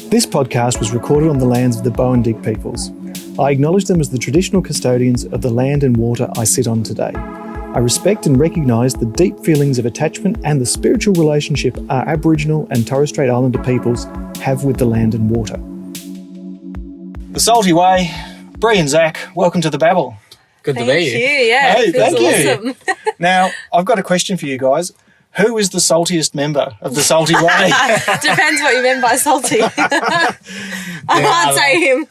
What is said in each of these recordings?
This podcast was recorded on the lands of the Boandik peoples. I acknowledge them as the traditional custodians of the land and water I sit on today. I respect and recognise the deep feelings of attachment and the spiritual relationship our Aboriginal and Torres Strait Islander peoples have with the land and water. The Salty Way, Bree and Zak, welcome to the Babble. Good to be Thank you, yeah. Hey, thank Awesome. you. Now, I've got a question for you guys. Who is the saltiest member of the Salty Way? Depends what you mean by salty. I can't say him.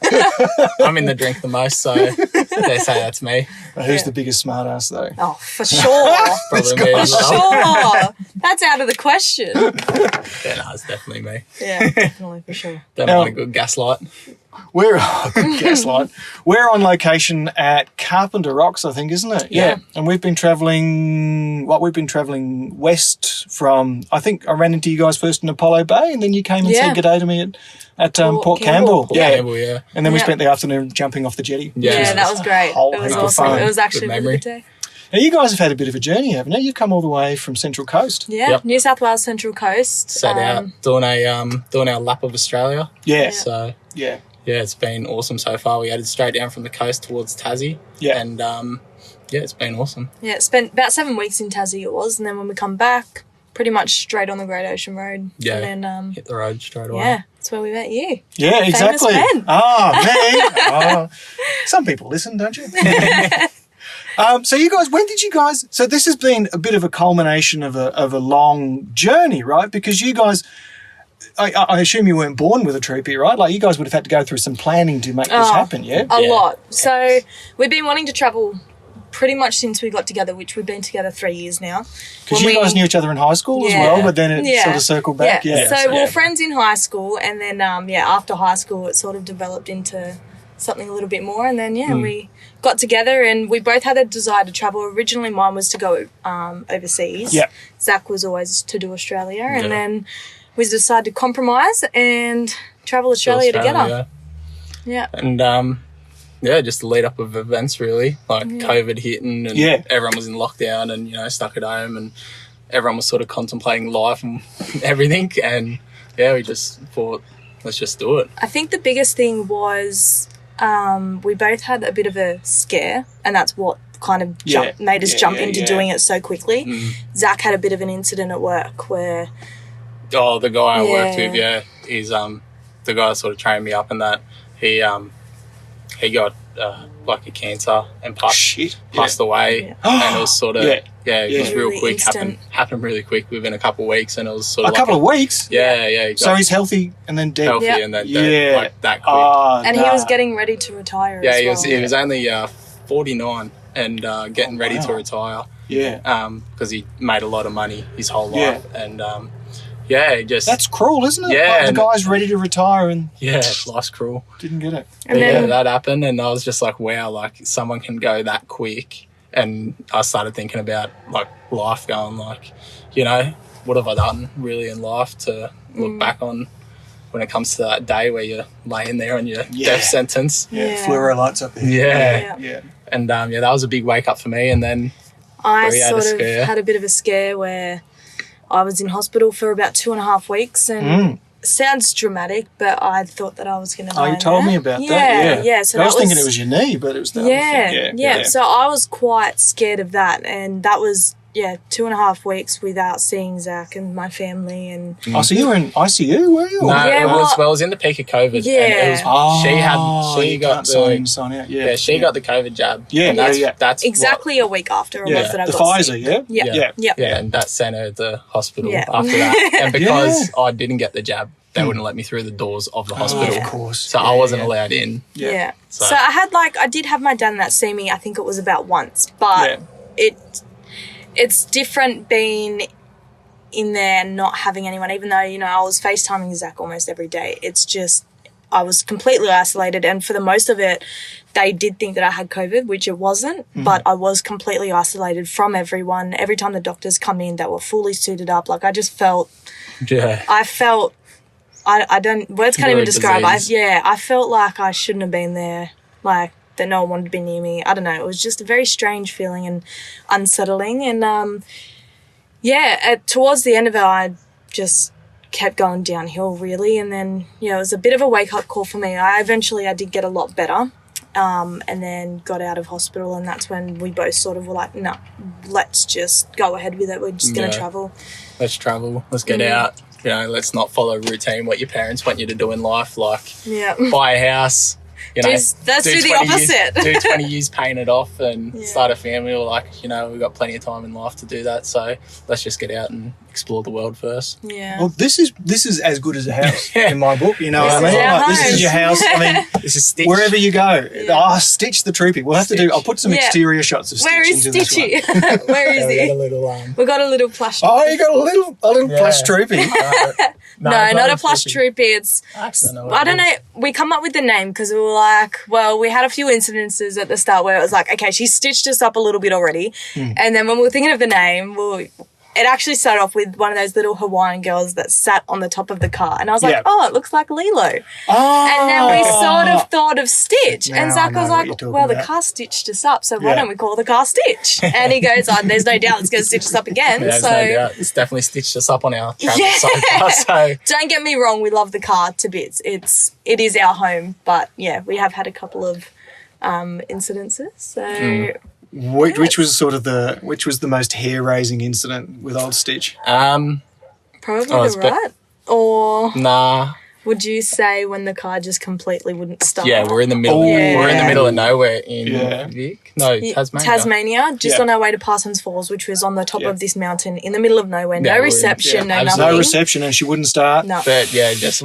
I'm in the drink the most, so they say that's me. Who's the biggest smartass though? Oh, for sure. Probably me as For well. sure. That's out of the question. Yeah, no, it's definitely me. Yeah, definitely, for sure. Don't mind a good gaslight. We're gaslight. We're on location at Carpenter Rocks, I think, isn't it? Yeah. And we've been travelling west from, I think I ran into you guys first in Apollo Bay, and then you came and said good day to me at Port Campbell. Port Campbell, yeah. And then we spent the afternoon jumping off the jetty. Yeah, that was great. Whole It was heap of awesome. fun. It was actually a Good really good day. Now, you guys have had a bit of a journey, haven't you? You've come all the way from Central Coast. Yeah, Yep. New South Wales Central Coast. Set out doing our lap of Australia. Yeah. So Yeah. yeah, it's been awesome so far. We headed straight down from the coast towards Tassie. Yeah. And yeah, it's been awesome. Yeah, spent about 7 weeks in Tassie it was, and then when we come back, pretty much straight on the Great Ocean Road. Yeah. And then, Hit the road straight away. yeah, that's where we met you. Yeah, exactly. Ben. Ah, me. Oh, some people listen, don't you? So you guys, when did you guys? So this has been a bit of a culmination of a long journey, right? Because you guys, I assume you weren't born with a troopy, right? Like you guys would have had to go through some planning to make this happen, yeah? A Yeah. lot. So we've been wanting to travel pretty much since we got together, which we've been together 3 years now. Because you guys knew each other in high school as well, but then it sort of circled back. Yeah. So we were friends in high school, and then after high school, it sort of developed into something a little bit more, and then we got together, and we both had a desire to travel. Originally, mine was to go overseas. Yeah. Zach was always to do Australia, and then we decided to compromise and travel Australia together. Yeah. And just the lead up of events really, like COVID hitting and everyone was in lockdown and, stuck at home, and everyone was sort of contemplating life and everything, and we just thought, let's just do it. I think the biggest thing was we both had a bit of a scare, and that's what kind of made us jump into doing it so quickly. Zach had a bit of an incident at work where... Oh, the guy I worked with, is the guy that sort of trained me up in that. He got like a cancer and passed away, and it was sort of it was real Really quick. instant. Happened really quick within a couple of weeks, and it was sort of a couple of weeks? Yeah. So he's healthy and then dead. healthy and then dead, like that quick. And he was getting ready to retire as well. He was only 49 and getting ready to retire. Yeah. Because he made a lot of money his whole life, and that's cruel, isn't it? Yeah, like the guy's ready to retire and life's cruel. didn't get it. And then, that happened, and I was just like, wow, like someone can go that quick. And I started thinking about like life, going like, what have I done really in life to look back on when it comes to that day where you're laying there on your death sentence. Fluoro lights up there. Yeah. And that was a big wake up for me. And then I sort of had a bit of a scare where I was in hospital for about 2.5 weeks, and it sounds dramatic, but I thought that I was going to die. Oh, you told me about that. Yeah. So I was thinking it was your knee, but it was the other thing. Yeah. So I was quite scared of that, and that was 2.5 weeks without seeing Zach and my family. And oh, so you were in ICU, were you? No, it was in the peak of COVID. Yeah. And it was, she got sign out. Yeah, she got the COVID jab. Yeah, and that's exactly a week after it was that I the got Pfizer. sick. Yeah, and that sent her to the hospital after that. And because I didn't get the jab, they wouldn't let me through the doors of the hospital. Of course. So I wasn't allowed in. Yeah. So I did have my dad that see me, I think it was about once, but it's different being in there and not having anyone, even though, I was FaceTiming Zach almost every day. It's just, I was completely isolated, and for the most of it, they did think that I had COVID, which it wasn't, but I was completely isolated from everyone. Every time the doctors come in, they were fully suited up. Like, I just felt... Yeah. I don't... Words can't even describe. I felt like I shouldn't have been there. Like, that no one wanted to be near me. I don't know. It was just a very strange feeling and unsettling. And, towards the end of it, I just kept going downhill really. And then, it was a bit of a wake-up call for me. I did get a lot better, and then got out of hospital, and that's when we both sort of were like, no, let's just go ahead with it. We're just going to travel. Let's travel. Let's get out. Let's not follow routine, what your parents want you to do in life, like buy a house, let's do the opposite. Do 20 years paying it off and start a family, or we've got plenty of time in life to do that, so let's just get out and explore the world first. Well, this is as good as a house in my book, you know what I mean? This is your house. I mean, this is Stitch. Wherever you go. Stitch the Troopy. We'll have to do, I'll put some exterior shots of Stitch into this one. Where is Stitchy? Where is he? We've got a little plush. Oh, you got a little plush Troopy. No, not a plush Troopy. It's, I don't know, we come up with the name because we were like, well, we had a few incidences at the start where it was like, okay, she stitched us up a little bit already. And then when we were thinking of the name, it actually started off with one of those little Hawaiian girls that sat on the top of the car. And I was like, oh, it looks like Lilo. Oh. And then we sort of thought of Stitch. Now and Zach was like, well, the car stitched us up, so why don't we call the car Stitch? And he goes, there's no doubt it's going to stitch us up again. There's no doubt. It's definitely stitched us up on our travel so far. So. Don't get me wrong, we love the car to bits. It is our home. But, we have had a couple of incidences. So... Which was the most hair-raising incident with old Stitch? Probably the rut. Or nah. Would you say when the car just completely wouldn't start? Yeah, we're in the middle. We're in the middle of nowhere in Vic. No, Tasmania. Tasmania, just on our way to Parsons Falls, which was on the top of this mountain in the middle of nowhere. No reception, no nothing. No reception, and she wouldn't start. No. But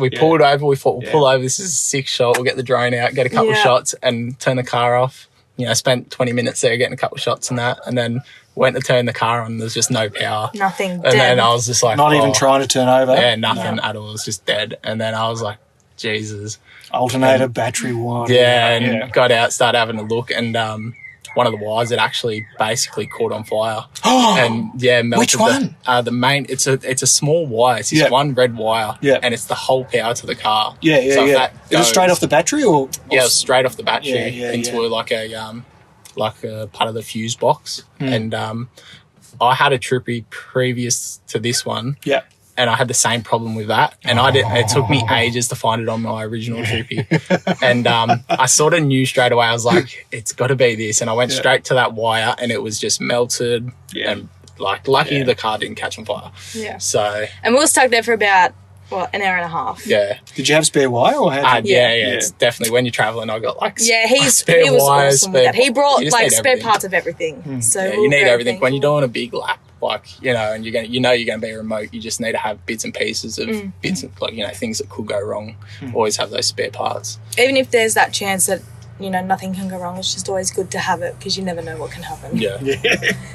we pulled over. We thought we'll pull over. This is a sick shot. We'll get the drone out, get a couple of shots, and turn the car off. Spent 20 minutes there getting a couple of shots and that, and then went to turn the car on. There's just no power. Nothing. And then I was just like... Not even trying to turn over? Yeah, nothing at all. It was just dead. And then I was like, Jesus. Alternator, battery one. Yeah, and got out, started having a look, and one of the wires had actually basically caught on fire. And melted. Which one? The main, it's a small wire. It's this one red wire. Yeah. And it's the whole power to the car. So is it straight off the battery or? Yeah, it was straight off the battery into like a part of the fuse box. And I had a Troopy previous to this one. Yeah. And I had the same problem with that. And it took me ages to find it on my original Troopy. And I sort of knew straight away, I was like, it's got to be this. And I went straight to that wire and it was just melted. Yeah. And lucky the car didn't catch on fire. Yeah. So. And we were stuck there for about, an hour and a half. Yeah. Did you have spare wire or had you? Yeah. It's definitely when you're traveling, I got spare wires. Awesome with that. He brought spare parts of everything. So you need everything. When you're doing a big lap, and you're gonna be remote, you just need to have bits and pieces of bits of, things that could go wrong. Always have those spare parts. Even if there's that chance that nothing can go wrong, it's just always good to have it because you never know what can happen. Yeah.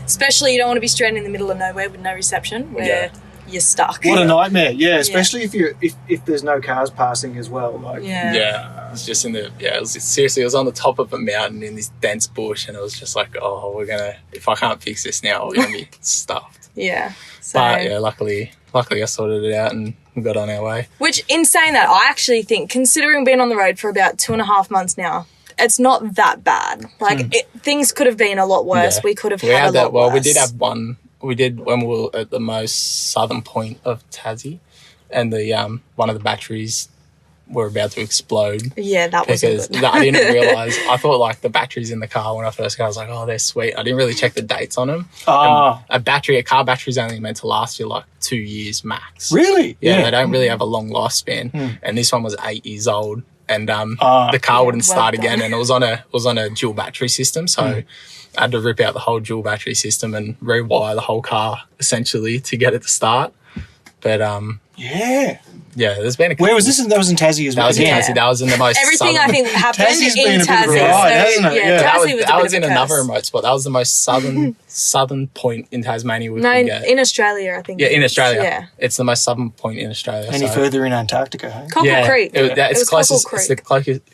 Especially you don't want to be stranded in the middle of nowhere with no reception where you're stuck. What a nightmare. Yeah, especially if there's no cars passing as well. It was just it was on the top of a mountain in this dense bush, and it was just like, if I can't fix this now, we're gonna be stuffed. Yeah. So, but luckily I sorted it out and we got on our way. Which, in saying that, I actually think, considering being on the road for about 2.5 months now, it's not that bad. Things could have been a lot worse. Yeah. We could have had a lot worse. Well, we did have one. We did when we were at the most southern point of Tassie, and the one of the batteries were about to explode. Yeah, that was good. I didn't realise. I thought the batteries in the car when I first got, I was like, oh, they're sweet. I didn't really check the dates on them. A car battery is only meant to last you 2 years max. Really? Yeah, they don't really have a long lifespan. And this one was 8 years old. And the car wouldn't start again, and it was on a dual battery system, so I had to rip out the whole dual battery system and rewire the whole car essentially to get it to start. But there's been a couple. Where was this? That was in Tassie as well. That was in Tassie. That was in the most everything southern. I think happened Tassie's in been a Tassie. bit of a ride, hasn't it? Yeah, Tassie that was a in bit of a another curse. remote spot. That was the most southern point in Tasmania we could get. In Australia, I think. Yeah, in Australia. Yeah. It's the most southern point in Australia. Any further in Antarctica? Hey? Cockle Creek. It's closest. Cockle It's the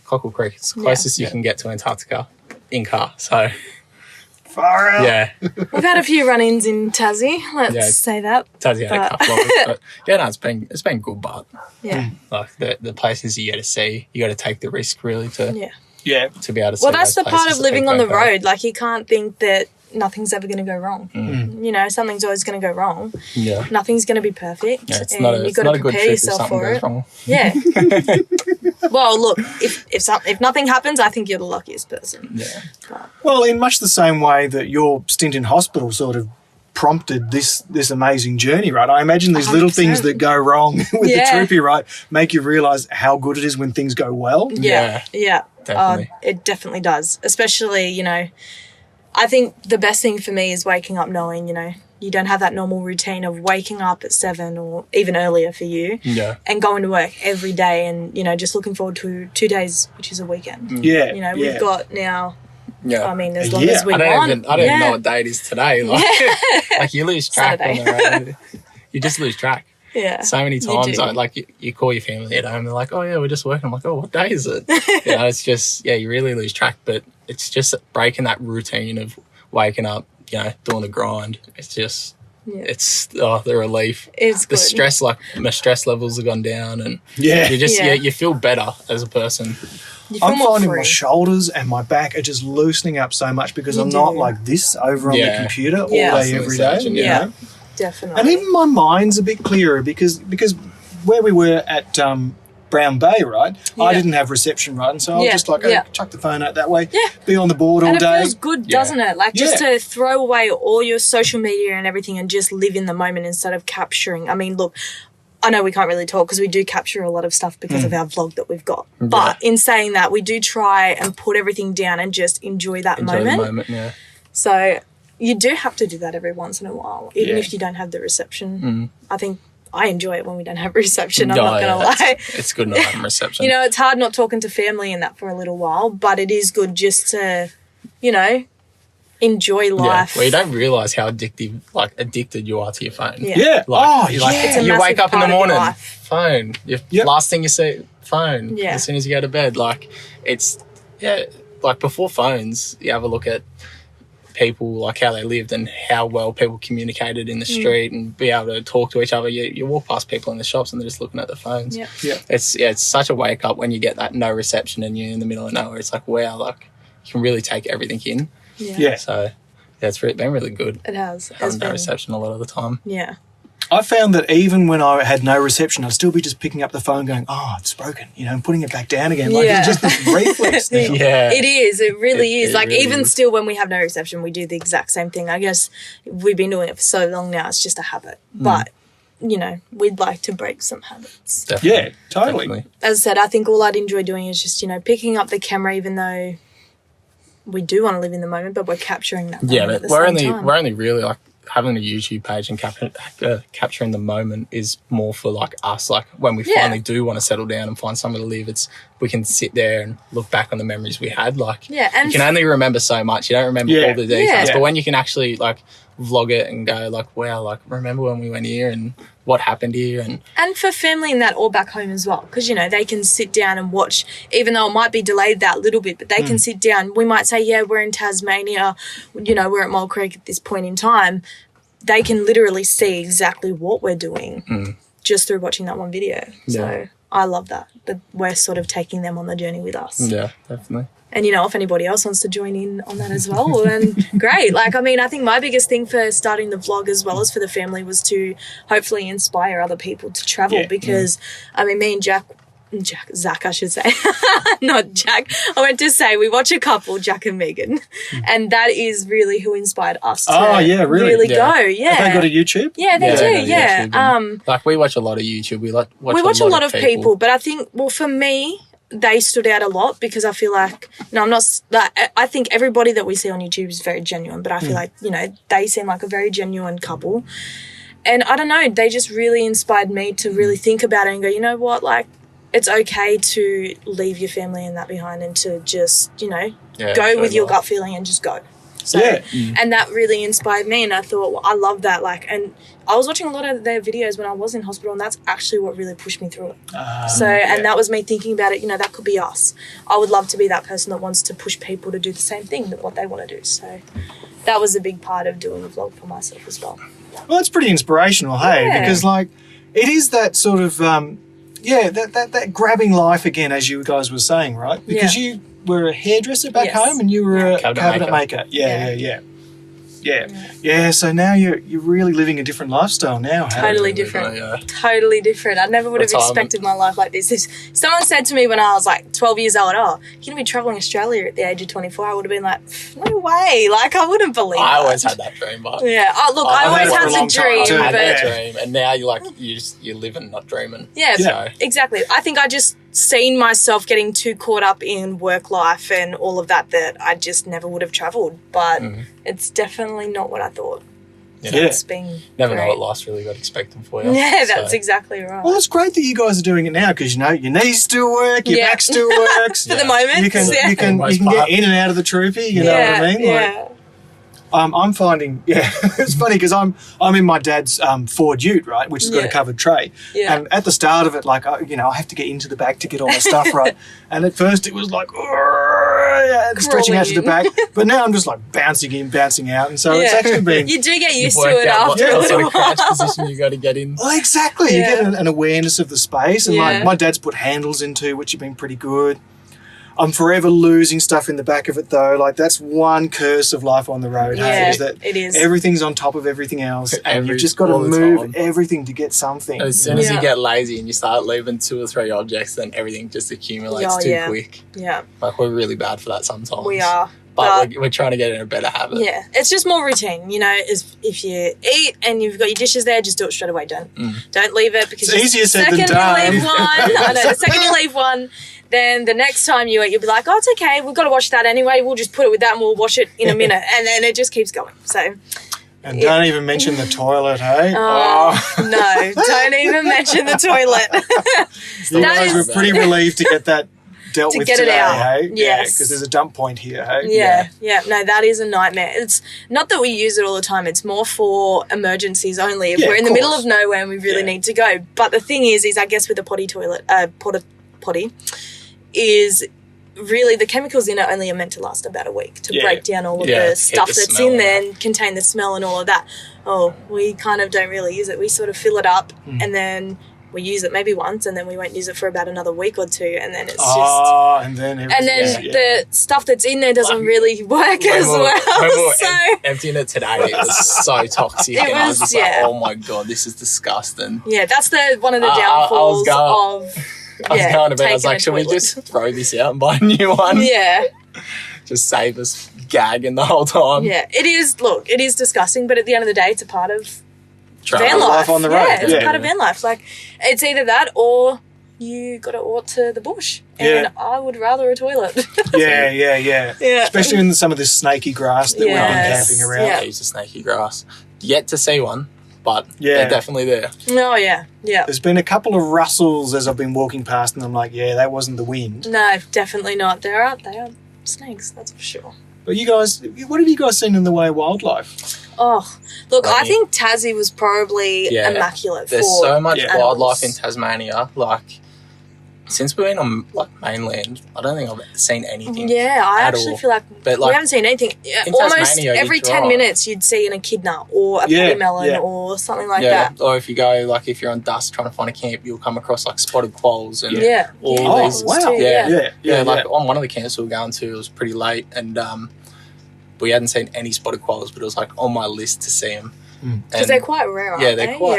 Cockle Creek. It's the closest you can get to Antarctica in car. So. Far out. Yeah. We've had a few run-ins in Tassie. Let's say that. Tassie had a couple of it, but it's been good. But the places you got to see, you got to take the risk really to be able to. Well, that's the part of living on the road. You can't think that nothing's ever going to go wrong. You know, something's always going to go wrong. Yeah. Nothing's going to be perfect. Yeah, it's and not a, you've it's got not to a good prepare trip if yourself something for goes it. wrong. Yeah. Well, look, if nothing happens, I think you're the luckiest person. Yeah. Well, in much the same way that your stint in hospital sort of prompted this amazing journey, right? I imagine these little 100%. things that go wrong with the Yeah. troopy, right, make you realise how good it is when things go well. Yeah. Definitely. It definitely does. Especially, you know, I think the best thing for me is waking up knowing, you know, you don't have that normal routine of waking up at 7 or even earlier for you and going to work every day and, you know, just looking forward to 2 days, which is a weekend. Yeah. You know, we've got now, Yeah. I mean, as A long year. as we I don't want. even know what day it is today. Like, like you lose track on Saturday. the road. You just lose track. Yeah. So many You times, do. you call your family at home, they're like, oh, yeah, we're just working. I'm like, oh, what day is it? You know, it's just, you really lose track. But it's just breaking that routine of waking up, you know, doing the grind. It's just, it's the relief. It's the good. stress, like my stress levels have gone down and Yeah. you just, Yeah. you feel better as a person. You feel I'm more finding free. my shoulders and my back are just loosening up so much because I'm do. not like this over on the Yeah. computer all Yeah. day, every day. Constantly You searching, know? Definitely. And even my mind's a bit clearer because where we were at Brown Bay, right, I Yeah. didn't have reception, right, and so I was Yeah. just like, Yeah. chuck the phone out that way, Yeah. be on the board all and it day. feels good, Yeah. doesn't it? Like just Yeah. to throw away all your social media and everything and just live in the moment instead of capturing. I mean, look, I know we can't really talk because we do capture a lot of stuff because of our vlog that we've got. But in saying that, we do try and put everything down and just enjoy that Enjoy moment. the moment, yeah. So you do have to do that every once in a while, even Yeah. if you don't have the reception. I think I enjoy it when we don't have reception. I'm No, not going to yeah, lie. It's good not having reception. You know, it's hard not talking to family and that for a little while, but it is good just to, you know, enjoy life. Well, you don't realise how addicted you are to your phone. Yeah. Yeah. Like, oh, you, like, yeah. It's a you massive wake up in part the of your morning, life. phone. Yep. Last thing you see, phone. Yeah. As soon as you go to bed, like it's like before phones, you have a look at people, like how they lived and how well people communicated in the street and be able to talk to each other. You walk past people in the shops and they're just looking at their phones. Yeah. Yeah. It's such a wake up when you get that no reception and you're in the middle of nowhere. It's like, wow, like you can really take everything in. Yeah. So it's been really good. It has. It's Having no been, reception a lot of the time. yeah. I found that even when I had no reception, I'd still be just picking up the phone going, oh, it's broken, you know, and putting it back down again. Like Yeah. it's just this reflex now. Yeah. It is. It really is. It Like, really even is. still, when we have no reception, we do the exact same thing. I guess we've been doing it for so long now, it's just a habit. But, you know, we'd like to break some habits. Definitely. Yeah, totally. Definitely. As I said, I think all I'd enjoy doing is just, you know, picking up the camera, even though we do want to live in the moment, but we're capturing that moment Yeah, at but the we're same only time. we're only really like having a YouTube page and capturing the moment is more for like us. Like when we Yeah. finally do want to settle down and find somewhere to live, we can sit there and look back on the memories we had. Like Yeah, and you can only remember so much. You don't remember Yeah. all the details. Yeah. But when you can actually like vlog it and go like, wow, like remember when we went here and what happened here and for family and that all back home as well, because, you know, they can sit down and watch, even though it might be delayed that little bit, but they can sit down. We might say, yeah, we're in Tasmania, you know, we're at Mole Creek at this point in time. They can literally see exactly what we're doing just through watching that one video. So I love that we're sort of taking them on the journey with us. yeah, definitely. And, you know, if anybody else wants to join in on that as well, then great. Like, I mean, I think my biggest thing for starting the vlog as well as for the family was to hopefully inspire other people to travel because, I mean, me and Zak, I should say, not Jack. I went to say we watch a couple, Jack and Megan, and that is really who inspired us to really? go. Yeah. Have they got a YouTube? Yeah, they Yeah, do. they got Yeah. YouTube and, like we watch a lot of YouTube. We watch a lot of people, but I think, well, for me, they stood out a lot because I feel like, no, I'm not, like, I think everybody that we see on YouTube is very genuine, but I feel like, you know, they seem like a very genuine couple. And I don't know, they just really inspired me to really think about it and go, you know what, like, it's okay to leave your family and that behind and to just, you know, go with your gut feeling and just go. So, and that really inspired me, and I thought, well, I love that. Like, and I was watching a lot of their videos when I was in hospital, and that's actually what really pushed me through it. And that was me thinking about it, you know, that could be us. I would love to be that person that wants to push people to do the same thing, that what they want to do. So that was a big part of doing a vlog for myself as well. Well, it's pretty inspirational, hey, Yeah. because like it is that sort of that grabbing life again, as you guys were saying, right? Because you were a hairdresser back Yes. home and you were a Cabinet cabinet maker. maker. Yeah. Yeah. So now you're really living a different lifestyle now. Hey? Totally Yeah, different. yeah. Totally different. I never would have Retirement. expected my life like this. If someone said to me when I was like 12 years old, oh, you're going to be traveling Australia at the age of 24, I would have been like, no way. Like, I wouldn't believe I that. always had that dream, but Yeah. Oh, look, I I've always had it for had a the long time dream, too. I had that but dream, and now you're living, not dreaming. yeah, So, exactly. I think I just seen myself getting too caught up in work life and all of that I just never would have travelled. But it's definitely not what I thought. you Yeah. It's been never know great. what life's really got expected for you. Yeah, that's So, exactly right. Well, it's great that you guys are doing it now because you know your knees still work, your Yeah. back still works. For the moment, You can yeah. you can Most get part. in and out of the troopy. You know what I mean? Yeah. I'm finding, it's funny because I'm in my dad's Ford Ute, right, which has got a Yeah. covered tray. Yeah. And at the start of it, like, I have to get into the back to get all my stuff right. And at first it was like, stretching out to the back. But now I'm just like bouncing in, bouncing out. And so it's Yeah. actually been... You do get You've used to worked it out after a what sort little of crouch while. position you got to get in. Well, exactly. You Yeah. get an awareness of the space. And Yeah. my dad's put handles into, which have been pretty good. I'm forever losing stuff in the back of it, though. Like, that's one curse of life on the road, hey, Yeah, is that it is. everything's on top of everything else. And you've just got to all the move time. everything to get something. And as soon as Yeah. you get lazy and you start leaving 2 or 3 objects, then everything just accumulates Oh, too yeah. quick. Yeah, Like, we're really bad for that sometimes. we are. But we're trying to get in a better habit. Yeah, it's just more routine. You know, if you eat and you've got your dishes there, just do it straight away. Don't leave it because It's easier said the than second done. you leave one, I know, the second you leave one, then the next time you eat, you'll be like, oh, it's okay. We've got to wash that anyway. We'll just put it with that and we'll wash it in a minute. And then it just keeps going. So, And don't even mention the toilet, hey? no, don't even mention the toilet. You that guys is- were pretty relieved to get that dealt To with get it today, out. hey? Yes. Because there's a dump point here, hey? Yeah. No, that is a nightmare. It's not that we use it all the time. It's more for emergencies only. If Yeah, we're in of the middle course. of nowhere and we really Yeah. need to go. But the thing is I guess with the potty, is really the chemicals in it only are meant to last about a week to Yeah. break down all of Yeah, the keep stuff the that's smell in there out. and contain the smell and all of that. Oh, we kind of don't really use it. We sort of fill it up and then we use it maybe once and then we won't use it for about another week or two and then it's just... And then the stuff that's in there doesn't really work When as we were- well. when we were So emptying it today, it was so toxic. It and I was, was just yeah. like, oh my God, this is disgusting. yeah, that's one of the I was downfalls going- of I was going to bed, I was taking like, a should we toilet. just throw this out and buy a new one? Yeah, Just save us gagging the whole time. yeah. It is disgusting, but at the end of the day, it's a part of Travel. van life. Life on the road, Yeah, it's yeah. a part of van life. Like, it's either that or you got to walk to the bush. And Yeah. I would rather a toilet. Yeah. Yeah. Especially in some of this snaky grass that we've been Yes. camping around. Yeah. I use the snaky grass. Yet to see one, but Yeah. they're definitely there. Oh, yeah. Yeah. There's been a couple of rustles as I've been walking past and I'm like, yeah, that wasn't the wind. No, definitely not. They are snakes, that's for sure. But you guys, what have you guys seen in the way of wildlife? Oh, look, I Right. think Tassie was probably Yeah. immaculate There's for so much Yeah. wildlife in animals. Tasmania. Like, since we've been on mainland, I don't think I've seen anything. Yeah, I at actually all. feel like, But, we like, haven't seen anything. in Almost Tasmania, you every 10 drive. minutes you'd see an echidna or a Yeah, paddy melon yeah. or something like yeah, that. or if you go, like, if you're on dust trying to find a camp, you'll come across, like, spotted quolls and Yeah. all yeah, Oh, these. those wow. too, Yeah. Yeah. like, on one of the camps we were going to, it was pretty late, and we hadn't seen any spotted quolls, but it was, like, on my list to see them. Because they're quite rare, aren't Yeah, they? they're quite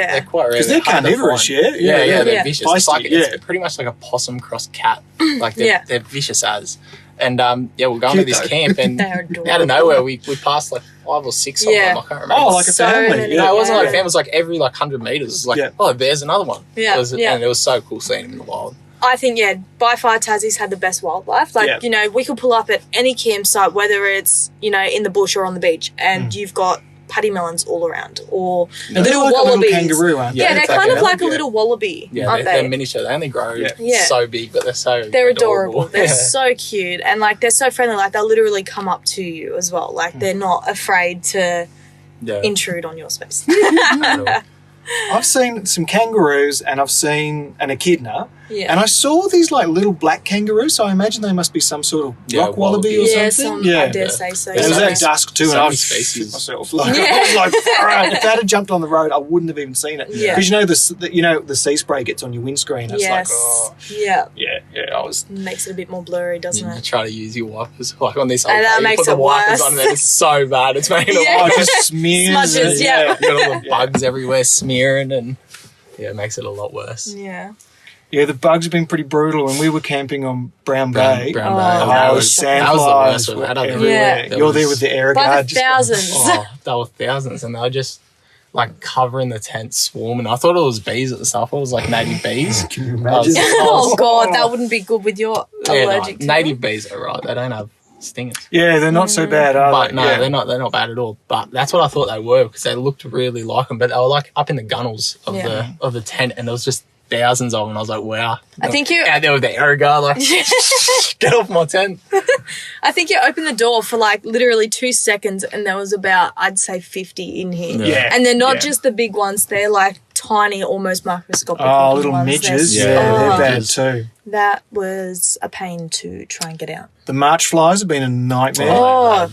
rare. 'Cause they're hard to carnivorous, find. yeah? Yeah, they're Yeah. vicious. It's like Feisty, yeah. it's pretty much like a possum cross cat. Like they're, Yeah. they're vicious as. And we're going Cute to this though. camp and They're out adorable. of nowhere we passed like 5 or 6 of Yeah. them. I can't remember. Oh, like a So family. many. Yeah. No, it wasn't like a Yeah. family. It was like every 100 meters. It was like, Yeah. oh, there's another one. Yeah, It was, yeah. And it was so cool seeing them in the wild. I think, yeah, by far Tassie's had the best wildlife. Like, Yeah. you know, we could pull up at any campsite, whether it's, you know, in the bush or on the beach, and you've got paddy melons all around, or They're little like a little wallabies. kangaroo, aren't they? Yeah, they're it's like kind of a- like a yeah. little wallaby, Yeah, aren't they're they? miniature. They only grow Yeah. so big, but they're so They're adorable. They're Yeah. so cute, and like they're so friendly. Like they'll literally come up to you as well. Like they're not afraid to Yeah. intrude on your space. I've seen some kangaroos and I've seen an echidna. Yeah. And I saw these like little black kangaroos, so I imagine they must be some sort of rock wallaby or yeah, something. I dare say so. It was at dusk too, and I was species. shit myself. Like, I was like, all right, if that had jumped on the road, I wouldn't have even seen it. Yeah. Because the sea spray gets on your windscreen. It's like, oh. Yeah. I was. Makes it a bit more blurry, doesn't You it? try to use your wipers. Like on this old And that car, you makes put the it wipers worse. on there. It's so bad. It's making it Oh, it worse. just smears. Smudges, yeah. You got all the bugs everywhere smearing and it makes it a lot worse. Yeah. Yeah, the bugs have been pretty brutal, and we were camping on Brown Bay. Brown Oh, Bay. that was was that was the worst sandflies of it. everywhere. Yeah. You're there with the air By guard. the thousands. There were thousands, and they were just like covering the tent, swarming. I thought it was bees at the start. I thought it was like native bees. Can you imagine? Oh, God, that wouldn't be good with your allergic to native bees are right. They don't have stingers. Yeah, they're not so bad, are But they? no, Yeah. they're not bad at all. But that's what I thought they were because they looked really like them. But they were like up in the gunnels of the tent, and there was just thousands of them. I was like, wow. I think you... out there with the air guard, like, get off my tent. I think you opened the door for like literally 2 seconds and there was about, I'd say 50 in here. Yeah. And they're not just the big ones, they're like tiny, almost microscopic Oh, looking little ones. midges. They're Yeah, so- they're bad too. That was a pain to try and get out. The march flies have been a nightmare. Oh,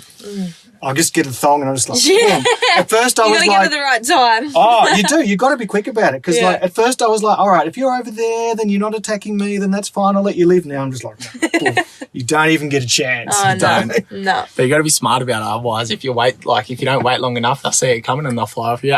I'll just get a thong and I'm just like, yeah. At first I You was gotta like, get it at the right time. oh, you do. You got to be quick about it because, Yeah. like, at first I was like, all right, if you're over there, then you're not attacking me, then that's fine. I'll let you live. Now I'm just like, no, you don't even get a chance. Oh, You don't. no. But you got to be smart about it. Otherwise, if you don't wait long enough, they'll see it coming and they'll fly off you.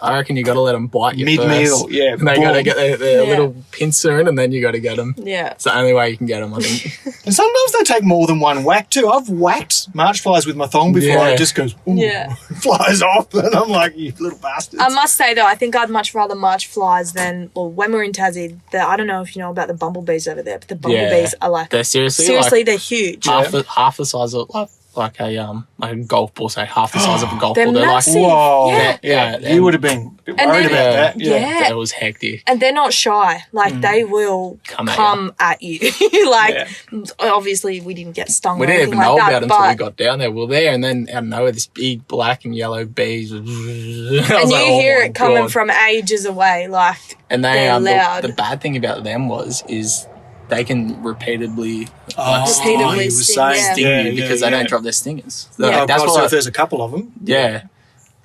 I reckon you got to let them bite you Mid-meal, first. yeah. And they got to boom. get their Yeah. little pincer in, and then you got to get them. Yeah. It's the only way you can get them, I think. And sometimes they take more than one whack too. I've whacked march flies with my thong before Yeah. and it just goes, ooh, Yeah. flies off. And I'm like, you little bastards. I must say though, I think I'd much rather march flies than, well, when we're in Tassie, I don't know if you know about the bumblebees over there, but the bumblebees are like, They're seriously they're huge. half the size of like a golf ball, say half the size of a golf They're ball. They're massive. like, Whoa. Yeah. You would have been a bit And worried then- about that. Yeah. It was hectic. And they're not shy. Like, they will Come at you. Like, obviously, we didn't get stung We or didn't anything even know like about that. it until we But, got down there. We were there, and then out of nowhere, this big black and yellow bees. and you hear it coming from ages away. Like, And they they're loud. the bad thing about them is they can repeatedly Repeatedly you were sting, saying, yeah. you because they don't drop their stingers. Yeah. Oh, That's God, what so I- if there's a couple of them. yeah.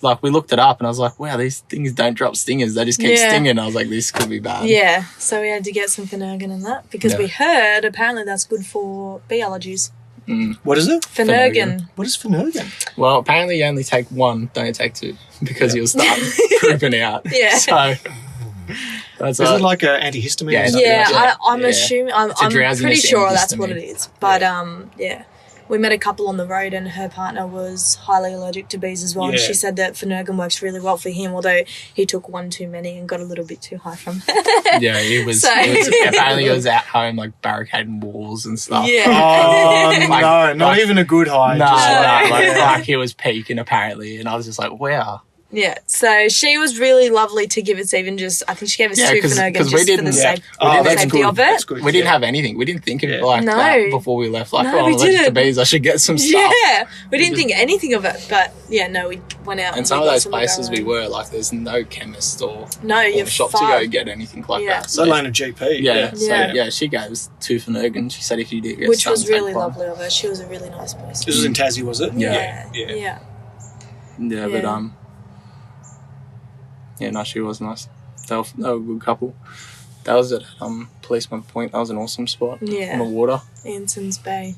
Like, we looked it up, and I was like, wow, these things don't drop stingers. They just keep Yeah. stinging. I was like, this could be bad. yeah. So we had to get some Finnegan in that because Yeah. we heard apparently that's good for bee allergies. What is it? Finnegan. What is Finnegan? Well, apparently you only take one, don't take two, because you'll start pooping out. Yeah. So that's Is it like an antihistamine? Yeah, or something? Yeah, I'm Yeah. assuming. I'm It's a pretty drowsiness sure that's what antihistamine. it is. But yeah, we met a couple on the road, and her partner was highly allergic to bees as well. And Yeah. she said that Finnegan works really well for him, although he took one too many and got a little bit too high from it. Yeah, he was, So- apparently he was at home like barricading walls and stuff. Yeah. Oh, Like- no, not like- even a good high. No, just like- like he was peaking apparently, and I was just like, wow. Yeah, so she was really lovely to give us even just, I think she gave us Yeah, two 'cause- Finnegan 'cause we just for didn't- the yeah. sake Oh, that's safety good. of it. That's good. We didn't have anything. We didn't think of it Yeah. like No. that before we left. Like, No, oh, I'm we allergic to didn't. bees. I should get some stuff. Yeah, we didn't think anything of it, but yeah, no, we went out. And some we of got those of places our we own. were, like, there's no chemist or you're shop to far. go get anything like Yeah. that. Let alone a GP. Yeah, Yeah. she gave us two Finnegan. She said if you did get Which stung, was really take one. lovely of her. She was a really nice person. This was in Tassie, was it? Yeah. Yeah. Yeah, but yeah, no, she was nice. They were a good couple. That was at Policeman Point. That was an awesome spot Yeah. on the water. Anson's Bay.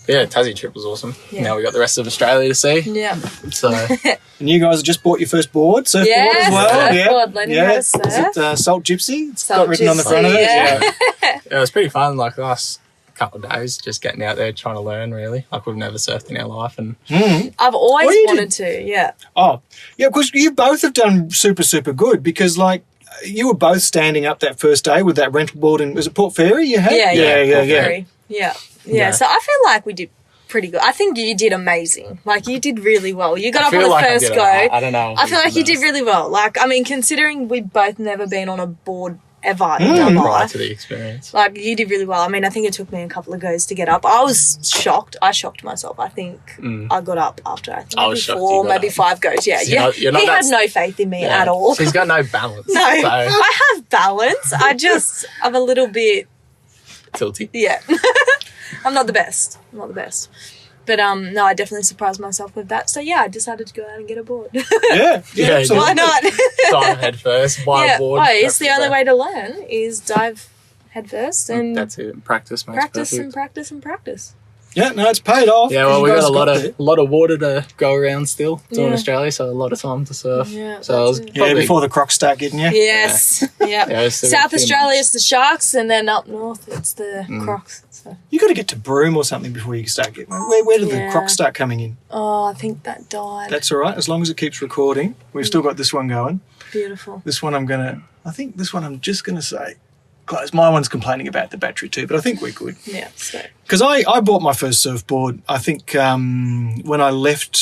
Yeah, Tassie trip was awesome. Yeah. Now we got the rest of Australia to see. Yeah. So And you guys have just bought your first board, surfboard Yeah, as well. surfboard, learning how to Is surf. it Salt Gypsy? It's Salt got written on the Gypsy, front of it. yeah. it was pretty fun. Like the last couple of days, just getting out there trying to learn. Really, like we've never surfed in our life, and I've always What do you wanted to, yeah. Oh, yeah, because you both have done super, super good because, like, you were both standing up that first day with that rental board in, was it Port Fairy you had? Yeah, yeah. Very. Yeah. Yeah. So I feel like we did pretty good. I think you did amazing. Like, you did really well. You got I up on feel the like I first did go. I don't know. I feel like you did really well. Like, I mean, considering we'd both never been on a board ever in my prior life. to the experience. Like, you did really well. I mean, I think it took me a couple of goes to get up. I was shocked. I shocked myself. I think I got up after, I think, I maybe was shocked you 4, got maybe up. 5 goes. Yeah, So you're not he had that- no faith in me Yeah. at all. She's got no balance. No, So I have balance. I'm a little bit, tilty. yeah. I'm not the best. But no, I definitely surprised myself with that. So yeah, I decided to go out and get a board. Yeah, Yeah, absolutely. Why not? Dive head first, wide Yeah, board. oh, it's the only way to learn is dive head first and That's it. Practice makes practice perfect. and practice and practice. Yeah, no, it's paid off. Yeah, 'cause well, you we guys got there. a lot of water to go around still. It's in Yeah. Australia, so a lot of time to surf. Yeah, so I was that's it. Yeah, probably, before the crocs start getting you. Yes. Yeah. Yeah, it's still got South a few Australia months. is the sharks, and then up north it's the Mm. crocs. So. You got to get to Broome or something before you start getting. Where do the Yeah. crocs start coming in? Oh, I think that died. That's all right, as long as it keeps recording. We've still got this one going. Beautiful. This one I'm just gonna say close. My one's complaining about the battery too, but I think we're good. Yeah. So. Because I bought my first surfboard, I think, when I left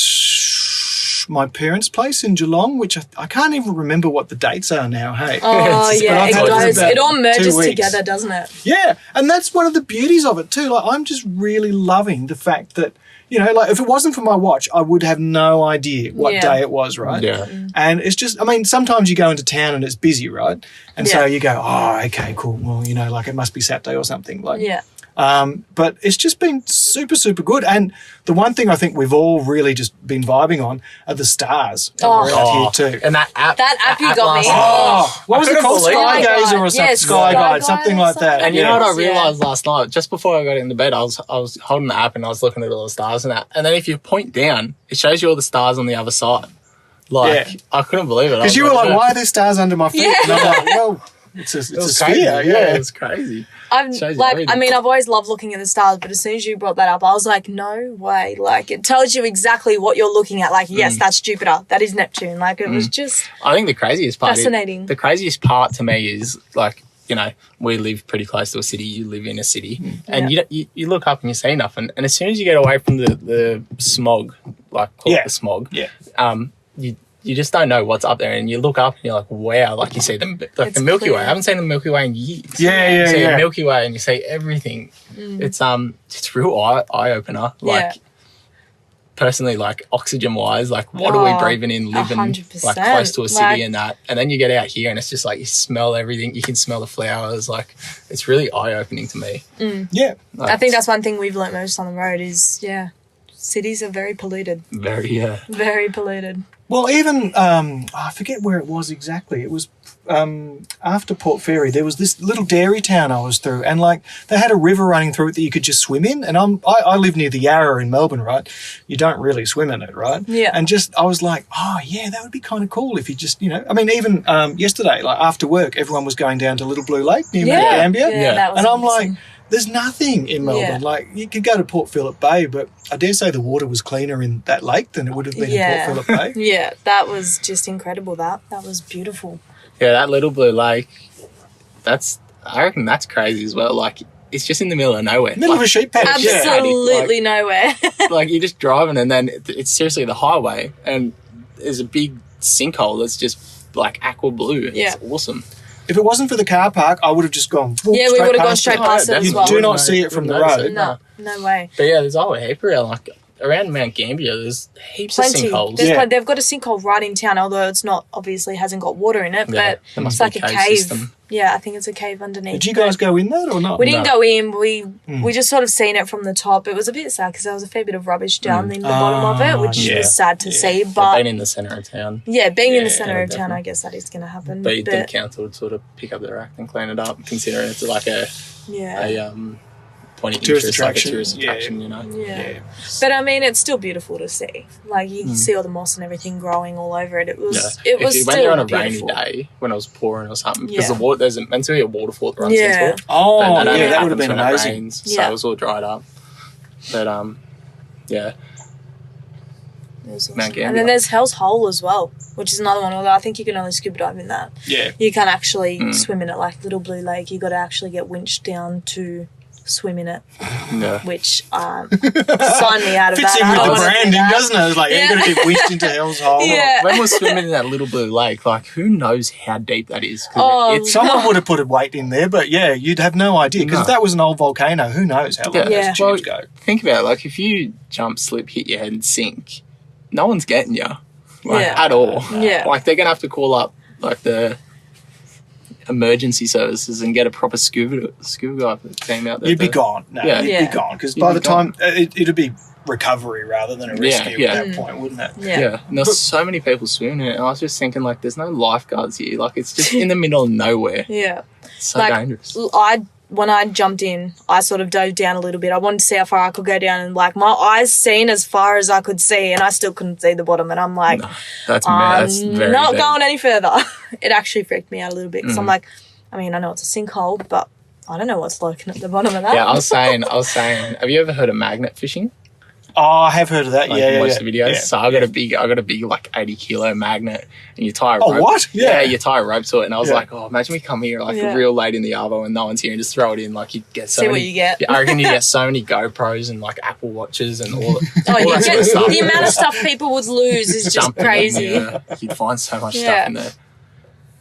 my parents' place in Geelong, which I can't even remember what the dates are now, hey? Oh It's- yeah, I've it had goes. about It all 2 merges weeks. together, doesn't it? Yeah, and that's one of the beauties of it too. Like, I'm just really loving the fact that, you know, like if it wasn't for my watch, I would have no idea what Yeah. day it was, right? Yeah. And it's just, I mean, sometimes you go into town and it's busy, right? And so Yeah. you go, oh, okay, cool. Well, you know, like it must be Saturday or something. Like, Yeah. But it's just been super, super good. And the one thing I think we've all really just been vibing on are the stars Oh. around here too. And that app. That app you got me. last night. Oh, what was it couldn't called? believe Sky it. Gazer or Yeah, something? Sky Sky Guide, Guide, something like that. And you know what I Yeah. realised last night, just before I got into bed, I was holding the app and I was looking at all the stars and that. And then if you point down, it shows you all the stars on the other side. Like, Yeah. I couldn't believe it. Because you were like, why are there stars under my feet? Yeah. And I'm like, well, it's a It was sphere. crazy. Yeah. It was crazy. I'm Shows you like, everything. I mean, I've always loved looking at the stars, but as soon as you brought that up, I was like, no way. Like, it tells you exactly what you're looking at. Like, yes, that's Jupiter. That is Neptune. Like, it was just I think the craziest part Fascinating. The craziest part to me is, like, you know, we live pretty close to a city, you live in a city, and you look up and you see nothing. And as soon as you get away from the smog, like, call it the smog, you just don't know what's up there, and you look up and you're like, wow, like you see the Milky clear. Way. I haven't seen the Milky Way in years. Yeah, You see yeah. the Milky Way and you see everything. It's real eye opener. Like, Yeah. personally, like oxygen wise, like what are we breathing in, living 100%. like close to a city Like- and that, and then you get out here and it's just like you smell everything. You can smell the flowers. Like, it's really eye opening to me. Yeah. Like, I think that's one thing we've learnt most on the road is, cities are very polluted. very Very polluted. Well, even, I forget where it was exactly. It was after Port Fairy. There was this little dairy town I was through, and like they had a river running through it that you could just swim in. And I live near the Yarra in Melbourne, right? You don't really swim in it, right? Yeah. And just I was like, oh yeah, that would be kind of cool if you just, you know. I mean, even yesterday, like after work, everyone was going down to Little Blue Lake near Gambia, Yeah. That was and I'm awesome. like, there's nothing in Melbourne. Yeah. Like, you could go to Port Phillip Bay, but I dare say the water was cleaner in that lake than it would have been Yeah. in Port Phillip Bay. Yeah, that was just incredible. That was beautiful. Yeah, that Little Blue Lake, I reckon that's crazy as well. Like, it's just in the middle of nowhere. Middle of a sheep paddock. Absolutely nowhere. Like, you're just driving and then it's seriously the highway and there's a big sinkhole that's just like aqua blue. Yeah. It's awesome. If it wasn't for the car park, I would have just gone. Yeah, we would have gone straight it. past it as You well. do not see it from the Wouldn't notice road. it. No way. But yeah, there's a whole heap around, like around Mount Gambier, there's heaps Plenty. of sinkholes. There's Yeah. plenty. They've got a sinkhole right in town, although it's not, obviously hasn't got water in it, Yeah, but there must it's be like a a cave cave. system. Yeah, I think it's a cave underneath. Did you guys go in that or not? We didn't No. go in. We just sort of seen it from the top. It was a bit sad because there was a fair bit of rubbish down in the bottom of it, which yeah. was sad to see. They've But been in the centre of town. yeah, being in the Yeah, centre of town, definitely. I guess that is going to happen. But the council would sort of pick up their act and clean it up, considering it's like a point of Tourist interest, like a attraction. tourist Yeah. attraction, you know. Yeah. But I mean, it's still beautiful to see. Like you can see all the moss and everything growing all over it. It was. Yeah. It was if you still went there on a beautiful. rainy day when it was pouring or something, because Yeah. the water, there's meant to be a waterfall that runs Yeah. into it. Oh, But yeah, only that would have happens been when it amazing. rains, Yeah. so it was all dried up. But yeah, It was awesome. Mount Gambier. And then there's Hell's Hole as well, which is another one. Although I think you can only scuba dive in that. Yeah. You can't actually swim in it like Little Blue Lake. You got to actually get winched down to swim in it, Yeah. which sign me out of Fits that. in I with don't the wanna do branding, that. doesn't it? It's like, you're going to get wished into hell's hole. Yeah. When we're swimming in that little blue lake, like, who knows how deep that is? 'Cause Oh, Someone would have put a weight in there, but yeah, you'd have no idea. Because No. if that was an old volcano, who knows how long Yeah. those tubes go. think about it, like, if you jump, slip, hit your head and sink, no one's getting you, like, Yeah. at all. Yeah. Like, they're going to have to call up, like, the emergency services and get a proper scuba guy team out there. You'd be to- gone. No, Yeah. you'd Yeah. be gone. Because You'd by be the time, it'd be recovery rather than a rescue yeah. at that point, wouldn't it? Yeah. Yeah, and there's so many people swimming in it, and I was just thinking, like, there's no lifeguards here. Like, it's just in the middle of nowhere. Yeah. It's so Like, dangerous. When I jumped in, I sort of dove down a little bit. I wanted to see how far I could go down, and like my eyes seen as far as I could see, and I still couldn't see the bottom. And I'm like, No, that's I'm very not deep. going any further. It actually freaked me out a little bit because Mm. I'm like, I mean, I know it's a sinkhole, but I don't know what's lurking at the bottom of that. Yeah, I was saying, have you ever heard of magnet fishing? Oh, I have heard of that. Like, yeah, watch yeah. the videos. Yeah. So I got a big like 80-kilo magnet, and you tie a Oh, rope. what? Yeah. You tie a rope to it, and I was Yeah. like, oh, imagine we come here like Yeah. real late in the arvo and no one's here, and just throw it in. Like, you get so See many. what you get. Yeah, I reckon you get so many GoPros and like Apple Watches and all. Oh, all you that sort get, of stuff. the amount of stuff people would lose is just Jumping in crazy. there. You'd find so much Yeah. stuff in there.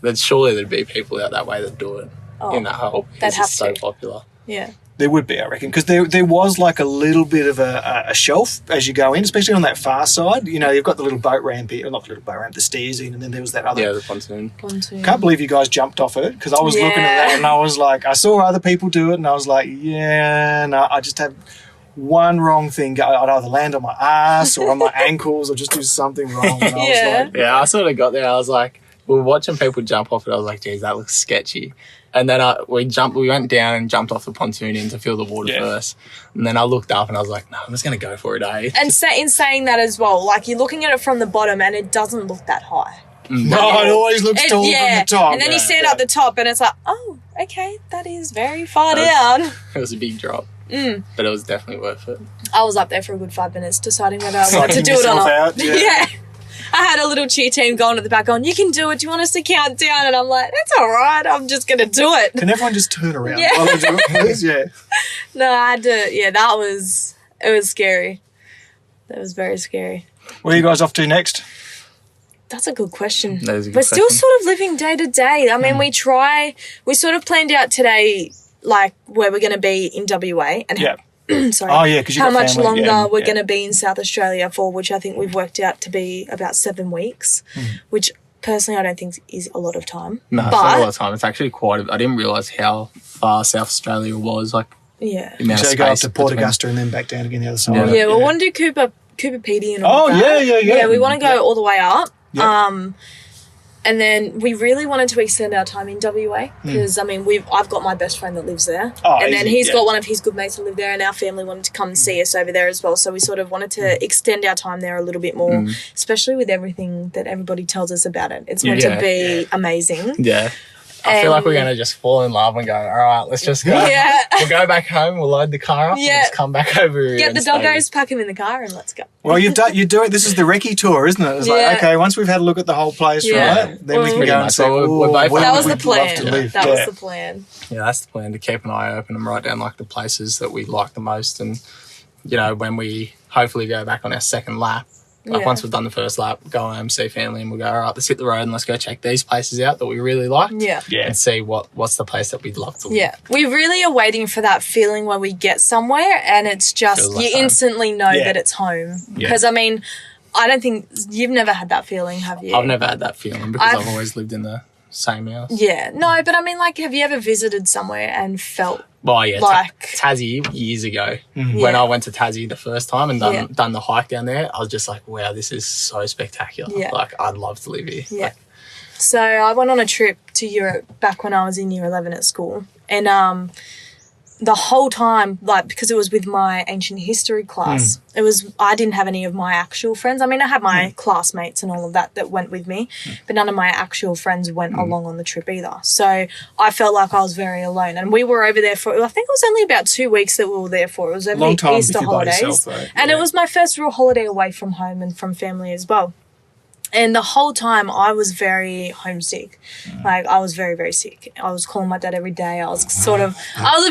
But surely there'd be people out that way that do it in that hole. they'd Because have it's so to. popular. Yeah. There would be, I reckon, because there was like a little bit of a shelf as you go in, especially on that far side. You know, you've got the little boat ramp here, not the little boat ramp, the stairs in, and then there was that other. Yeah, the pontoon. Pontoon. Can't believe you guys jumped off it because I was looking at that Yeah. and I was like, I saw other people do it and I was like, yeah, no, I just have one wrong thing go. I'd either land on my ass or on my ankles or just do something wrong. And I Yeah. was like, Yeah, I sort of got there. I was like, we were watching people jump off it. I was like, geez, that looks sketchy. And then we went down and jumped off the pontoon in to feel the water Yeah. first. And then I looked up and I was like, no, I'm just going to go for it, eh? And in saying that as well, like you're looking at it from the bottom and it doesn't look that high. no, it always looks tall from the top. And then you stand Yeah. at the top and it's like, oh, okay, that is very far That down. It was a big drop. But it was definitely worth it. I was up there for a good 5 minutes deciding whether I wanted to Psyching do it or yourself not. out, yeah. I had a little cheer team going at the back going, you can do it. Do you want us to count down? And I'm like, that's all right. I'm just going to do it. Can everyone just turn around? Yeah. while they do it, please? Yeah. No, I had to, it was scary. That was very scary. Where are you guys off to next? That's a good question. That is a good We're still question. sort of living day to day. I mean, we sort of planned out today, like, where we're going to be in WA and Yeah. sorry. Oh, yeah, 'cause you've how got much family, longer yeah, we're yeah. going to be in South Australia for, which I think we've worked out to be about 7 weeks, which personally I don't think is a lot of time. No, it's not a lot of time. It's actually I didn't realise how far South Australia was. Like, Yeah. the amount So of you go up space to Port between- Augusta and then back down again the other side. Yeah. Yeah, we want to do Cooper PD and all Oh, that. yeah. Yeah, we want to go all the way up. Yeah. And then we really wanted to extend our time in WA because I mean I've got my best friend that lives there, Oh, and then easy, he's yeah. got one of his good mates that live there, and our family wanted to come and see us over there as well. So we sort of wanted to extend our time there a little bit more, especially with everything that everybody tells us about it. It's meant Yeah. to be amazing. Yeah. I feel like we're going to just fall in love and go, all right, let's just go. Yeah. We'll go back home, we'll load the car up, and Yeah. just come back over here. Get and the stay. doggos, pack them in the car, and let's go. Well, you're doing this is the recce tour, isn't it? It's Yeah. like, okay, once we've had a look at the whole place, Yeah. right, then we can Pretty go and much. say, So we're "Ooh, both- where That was would the we love plan. to live?" That Yeah. was the plan. Yeah, that's the plan, to keep an eye open and write down like the places that we like the most. And, you know, when we hopefully go back on our second lap, like Yeah. once we've done the first lap, go home, see family, and we'll go, all right, let's hit the road and let's go check these places out that we really like. Yeah. Yeah. And see what's the place that we'd love to live. Yeah, we really are waiting for that feeling where we get somewhere and it's just, Feels like you home. instantly know Yeah. that it's home. Yeah. Because, I mean, I don't think, you've never had that feeling, have you? I've never had that feeling because I've- I've always lived in the same house. Yeah, no, but I mean, like, have you ever visited somewhere and felt, Well, yeah, Like- Tassie years ago when Yeah. I went to Tassie the first time and Yeah. done the hike down there, I was just like, wow, this is so spectacular. Yeah. Like, I'd love to live here. yeah. Like, So I went on a trip to Europe back when I was in year 11 at school. And the whole time, like, because it was with my ancient history class, I didn't have any of my actual friends. I mean, I had my classmates and all of that went with me, but none of my actual friends went along on the trip either. So I felt like I was very alone. And we were over there for, I think it was only about 2 weeks that we were there for. It was over Long the time Easter if you're by holidays. yourself, though. And Yeah. it was my first real holiday away from home and from family as well. And the whole time I was very homesick. Like, I was very, very sick. I was calling my dad every day. I was a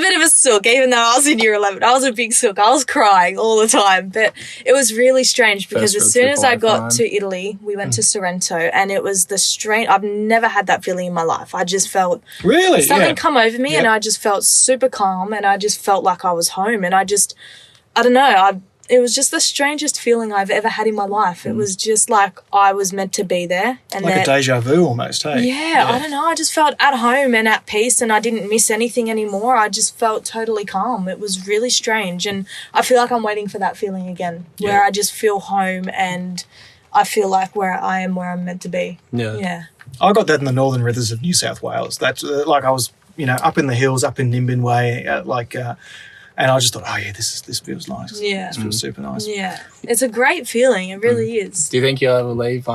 bit of a sook, even though I was in year 11. I was a big sook. I was crying all the time. But it was really strange because as soon as I got to Italy, we went to Sorrento, and it was I've never had that feeling in my life. I just felt something come over me, and I just felt super calm, and I just felt like I was home. And I don't know, it was just the strangest feeling I've ever had in my life. It was just like I was meant to be there. And like a deja vu almost, hey? Yeah, I don't know. I just felt at home and at peace, and I didn't miss anything anymore. I just felt totally calm. It was really strange, and I feel like I'm waiting for that feeling again, where I just feel home and I feel like where I am where I'm meant to be. Yeah. I got that in the Northern Rivers of New South Wales. That's like I was, up in the hills, up in Nimbin Way, and I just thought, oh yeah, this feels nice. Yeah. This feels super nice. Yeah. It's a great feeling. It really is. Do you think you'll ever leave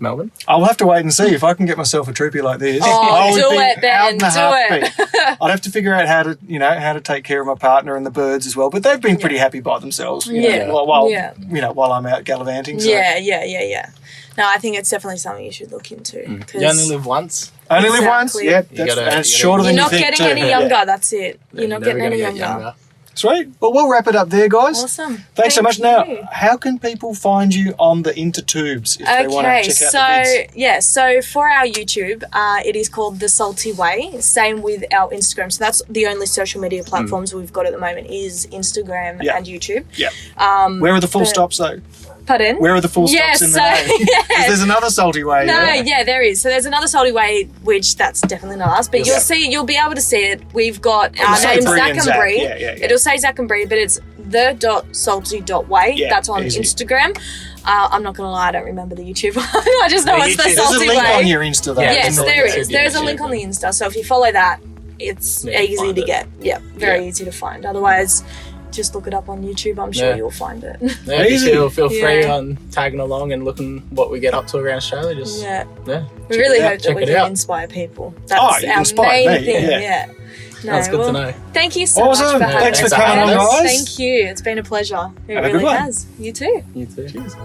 Melbourne? I'll have to wait and see if I can get myself a troopy like this. Oh, do it, Ben. Do it. I'd have to figure out how to take care of my partner and the birds as well. But they've been pretty happy by themselves. While I'm out gallivanting. So. Yeah. No, I think it's definitely something you should look into. You only live once. Only live once. Yeah, and it's shorter than you think. You're not getting any younger. That's it. You're not getting any younger. Sweet. Well, we'll wrap it up there, guys. Awesome. Thanks so much. Now, how can people find you on the intertubes if they want to check out the vids? So for our YouTube, it is called The Salty Way. Same with our Instagram. So that's the only social media platforms we've got at the moment is Instagram and YouTube. Yeah. Where are the full stops, though? Pardon? Where are the full stops in the name? Because there's another Salty Way. There is. So there's another Salty Way, which that's definitely not us. But you'll be able to see it. We've got our name, Zak and Bree. It'll say Zak and Bree, but it's the.salty.way. That's on Instagram. I'm not going to lie, I don't remember the YouTube one. I just know it's The Salty Way. There's a link on your Insta, though. Yes, there is. There's a link on the Insta. So if you follow that, it's easy to get. Yeah, very easy to find. Otherwise, just look it up on YouTube. I'm sure you'll find it. Feel free on tagging along and looking what we get up to around Australia. We really hope that we can inspire people. That's our main thing. Yeah. No, that's good to know. Thank you so much for having us. Thanks for coming on, guys. Thank you. It's been a pleasure. It really has. You too. You too. Cheers.